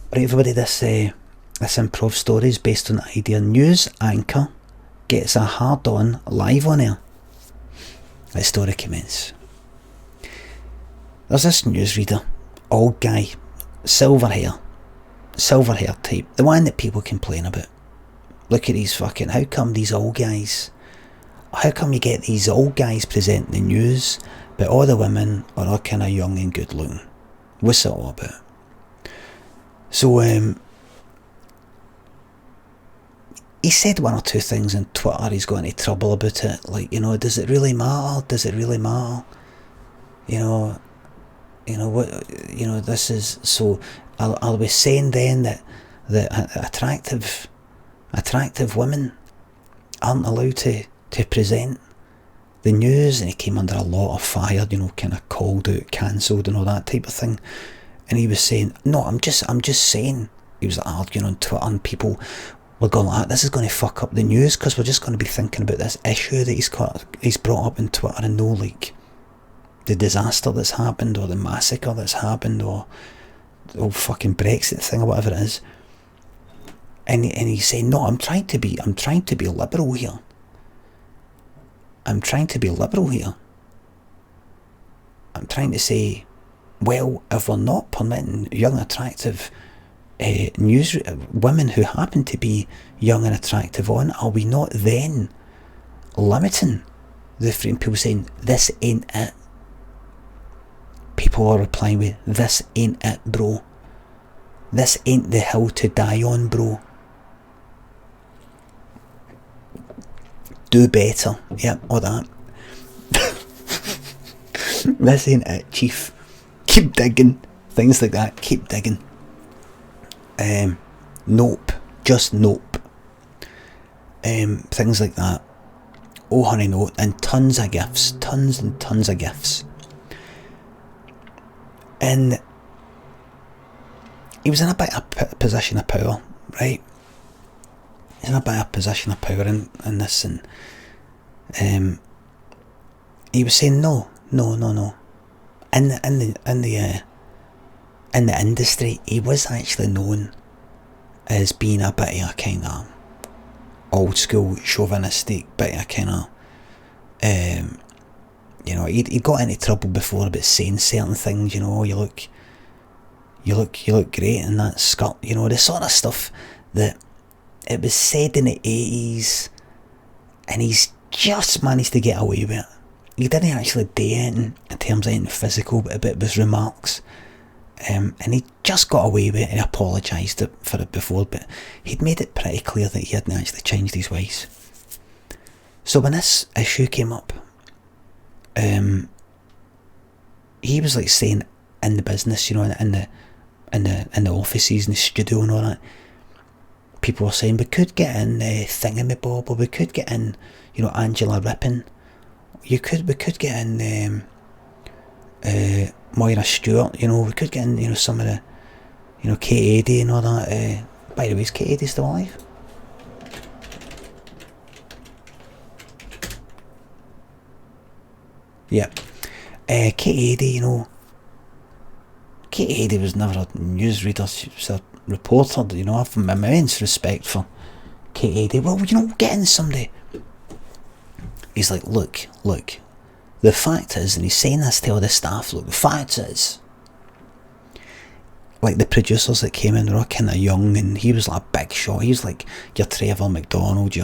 Right, everybody, this improv story is based on the idea news anchor gets a hard-on live on air. The story commences. There's this newsreader, old guy, silver hair type, the one that people complain about. Look at these fucking, how come these old guys, how come you get these old guys presenting the news, but all the women are all kind of young and good looking? What's it all about? So, he said one or two things on Twitter. He's got into trouble about it. Like, does it really matter? Does it really matter? This is so. I'll be saying then that attractive women aren't allowed to present the news, and he came under a lot of fire. Kind of called out, cancelled, and all that type of thing. And he was saying, no, I'm just saying. He was arguing on Twitter, and people were going like, this is going to fuck up the news, because we're just going to be thinking about this issue that he's brought up on Twitter, and no, like, the disaster that's happened, or the massacre that's happened, or the whole fucking Brexit thing, or whatever it is. And he's saying, no, I'm trying to be liberal here. I'm trying to say, well, if we're not permitting young, attractive women who happen to be young and attractive on, are we not then limiting the freedom? People saying, this ain't it. People are replying with, this ain't it, bro. This ain't the hill to die on, bro. Do better. Yep, all that. This ain't it, chief. Keep digging. Things like that. Keep digging. Nope. Just nope. Things like that. Oh honey, no. And tons of gifts. Tons and tons of gifts. And he was in a bit of a position of power, right? He's in a bit of position of power in this, and he was saying no. In the industry, he was actually known as being a bit of a kind of old school chauvinistic, bit of a kind of he got into trouble before about saying certain things. You look great in that skirt. The sort of stuff that it was said in the 80s, and he's just managed to get away with it. He didn't actually do anything in terms of anything physical, but it was remarks. And he just got away with it, and he apologised for it before, but he'd made it pretty clear that he hadn't actually changed his ways. So when this issue came up, he was like saying in the business, in the offices and the studio and all that, people were saying we could get in Thingamabob, or we could get in, Angela Rippon. We could get in Moira Stewart. We could get in, some of the, Kate Adie and all that. By the way, is Kate Adie still alive? Yeah. Kate Adie, Kate Adie was never a newsreader, she was a reporter, I have immense respect for Kate Adie. Well, get in somebody. He's like, look, the fact is, and he's saying this to all the staff, look, the fact is, like the producers that came in, they were all kind of young, and he was like a big shot. He was like your Trevor McDonald,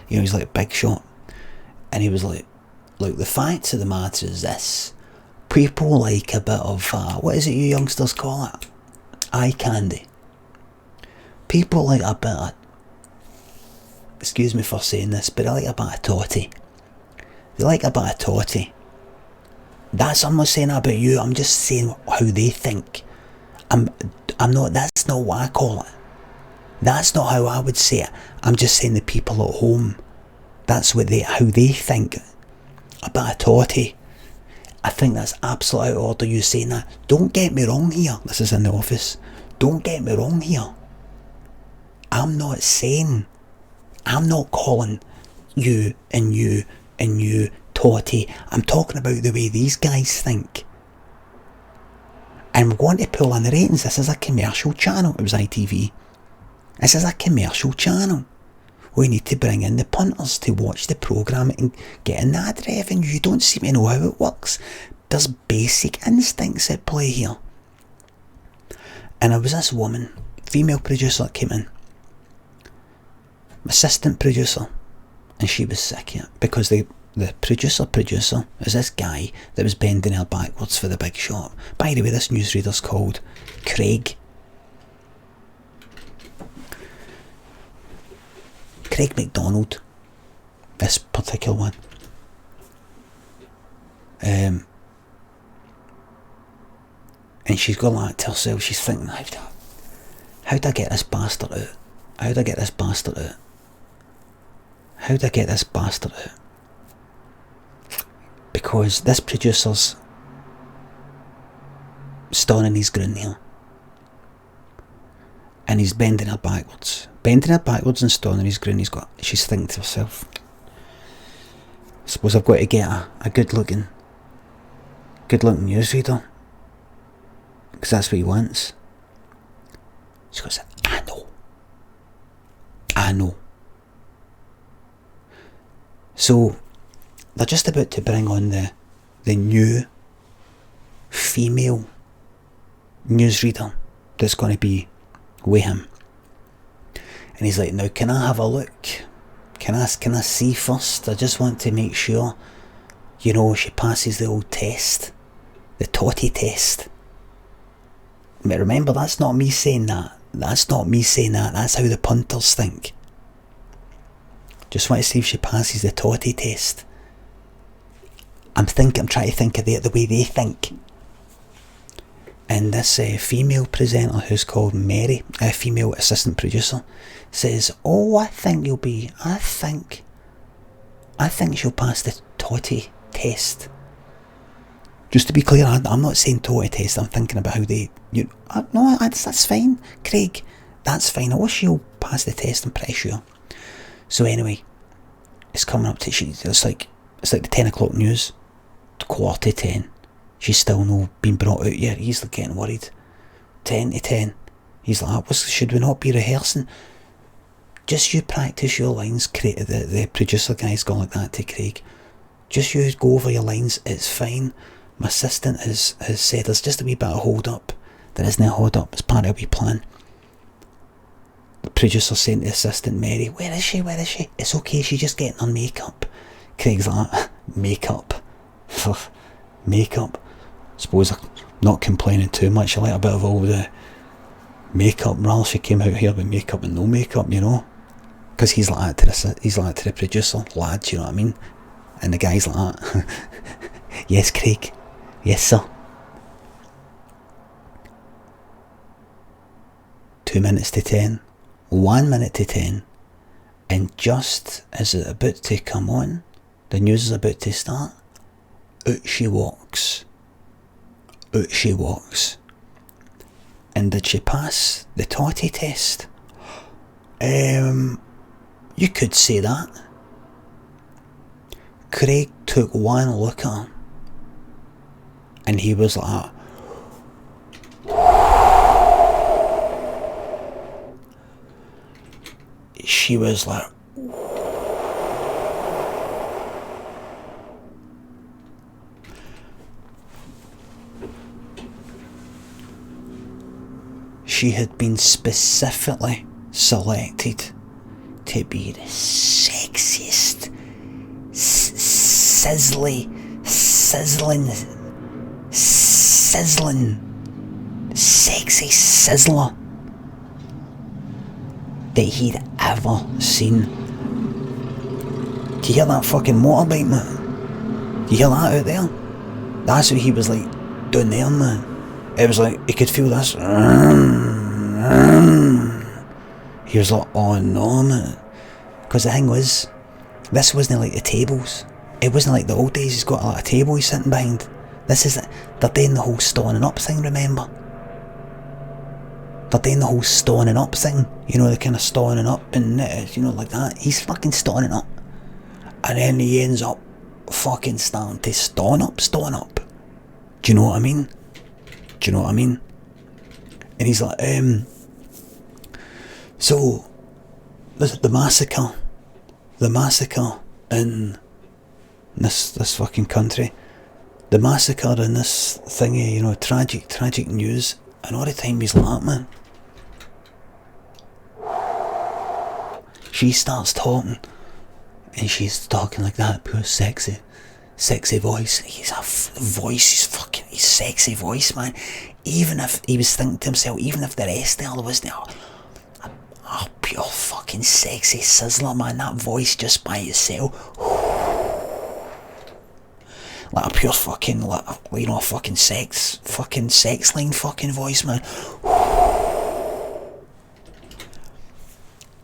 he's like a big shot. And he was like, look, the fact of the matter is this, people like a bit of, what is it you youngsters call it? Eye candy. People like a bit of, excuse me for saying this, but they like a bit of totty. They like a bit of totty. I'm not saying that about you, I'm just saying how they think. I'm not, that's not what I call it. That's not how I would say it. I'm just saying the people at home, that's how they think. A bit of totty. I think that's absolutely out of order, you saying that. Don't get me wrong here. This is in the office. Don't get me wrong here. I'm not calling you totty. I'm talking about the way these guys think. and we're going to pull in the ratings. This is a commercial channel. It was ITV. This is a commercial channel. We need to bring in the punters to watch the programme and get in that revenue. You don't seem to know how it works. There's basic instincts at play here. And there was this woman, female producer, that came in, assistant producer, and she was sick of it because the producer is this guy that was bending her backwards for the big shot. By the way, this newsreader's called Craig McDonald, this particular one. And she's got like to herself, she's thinking, how do I get this bastard out? How do I get this bastard out? How do I get this bastard out? Because this producer's stoning his grin here. And he's bending her backwards and stoning his grin. She's thinking to herself, I suppose I've got to get a good looking newsreader, because that's what he wants. She goes, I know. So they're just about to bring on the new female newsreader that's going to be with him. And he's like, now can I have a look? Can I see first? I just want to make sure, she passes the old test. The Totty test. But remember, that's not me saying that. That's how the punters think. Just want to see if she passes the Totty test. I'm trying to think of it the way they think. And this female presenter, who's called Mary, a female assistant producer, says, I think she'll pass the Totty test. Just to be clear, I'm not saying Totty test, I'm thinking about how they... no, that's fine, Craig. That's fine. I wish she'll pass the test, I'm pretty sure. So anyway, it's coming up to... It's like the 10 o'clock news. 9:45. She's still not been brought out yet. He's like getting worried. 10 to 10. He's like, should we not be rehearsing? Just you practice your lines. The producer guy's gone like that to Craig. Just you go over your lines. It's fine. My assistant has said there's just a wee bit of hold up. There isn't a hold up. It's part of a wee plan. The producer saying to the assistant, Mary, where is she? It's okay, she's just getting her makeup. Craig's like, makeup? Makeup? Suppose I'm not complaining too much. I like a bit of all the makeup. Rather she came out here with makeup and no makeup, because he's like that to the producer, lad, you know what I mean? And the guy's like that. Yes, Craig. Yes, sir. 2 minutes to 10. 1 minute to 10. And just as it's about to come on, the news is about to start, out she walks. And did she pass the Totty test? You could say that. Craig took one look at her and he was like, she was like, she had been specifically selected to be the sexiest, sizzling, sexy sizzler that he'd ever seen. Do you hear that fucking motorbike, man? Do you hear that out there? That's what he was like down there, man. It was like, he could feel this. He was like, oh no, man. Because the thing was, this wasn't like the tables. It wasn't like the old days, he's got like a table he's sitting behind. This is, they're doing the whole stoning up thing, remember? They're doing the whole stoning up thing. You know, the kind of stoning up and, like that. He's fucking stoning up. And then he ends up fucking starting to stone up. Do you know what I mean? Do you know what I mean? And he's like, so the massacre in this fucking country, the massacre in this thingy, you know, tragic news. And all the time he's like that, man. She starts talking, and she's talking like that, pure sexy voice. His sexy voice, man. Even if he was thinking to himself, even if the rest of her was there, oh, pure fucking sexy sizzler, man. That voice just by itself, like a pure fucking, like, you know, fucking sex line fucking voice, man.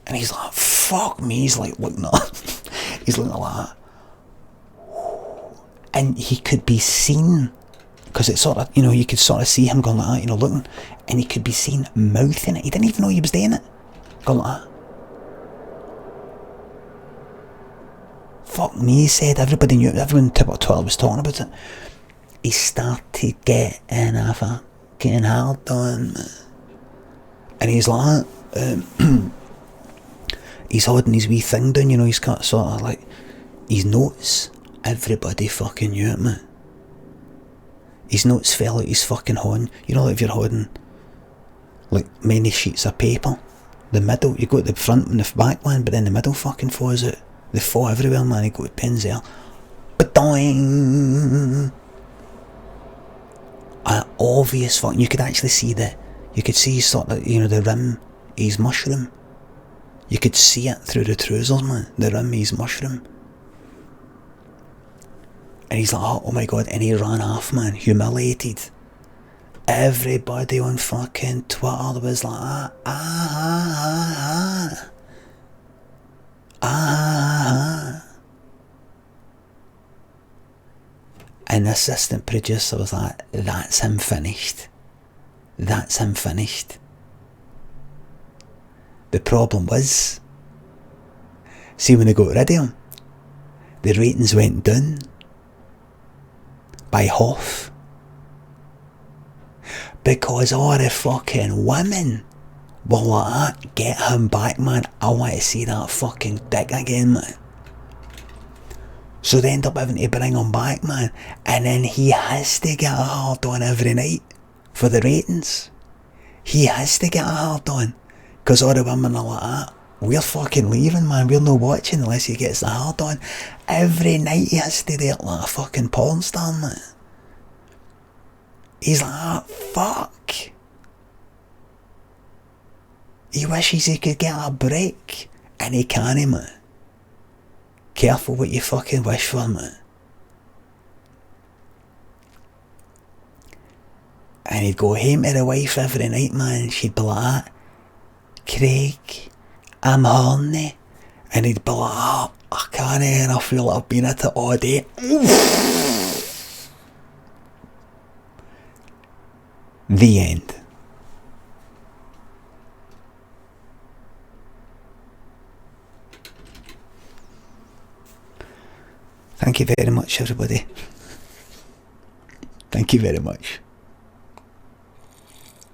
And he's like, fuck me. He's like looking at he's looking like that. And he could be seen, because it's sort of, you know, you could sort of see him going like that, you know, looking, and he could be seen mouthing it. He didn't even know he was doing it. Going like that. Fuck me, he said. Everybody knew. Everyone on Twitter was talking about it. He started getting a fucking hard on. And he's like, he's holding his wee thing down, you know, he's got sort of like his notes. Everybody fucking knew it, man. His notes fell out his fucking horn. You know, like if you're holding like many sheets of paper, the middle, you go to the front and the back one, but then the middle fucking falls out. They fall everywhere, man. You go to pins there. Ba-doing! An obvious fucking, you could actually see you could see sort of, you know, the rim, his mushroom. You could see it through the trousers, man. The rim, his mushroom. And he's like, oh my god, and he ran off, man, humiliated. Everybody on fucking Twitter was like, And the assistant producer was like, that's him finished. That's him finished. The problem was, see, when they got rid of him, the ratings went down by half. Because all the fucking women were like, get him back, man. I want to see that fucking dick again, man. So they end up having to bring him back, man. And then he has to get a hard on every night for the ratings. He has to get a hard on. Because all the women are like that. We're fucking leaving, man. We're not watching unless he gets the hard on. Every night he has to do it like a fucking porn star, man. He's like, fuck. He wishes he could get a break. And he can't, man. Careful what you fucking wish for, man. And he'd go home to the wife every night, man, and she'd be like, Craig, I'm horny. And he'd be like, oh, I can't, and I feel like I've been at it all day. The end. Thank you very much, everybody. Thank you very much.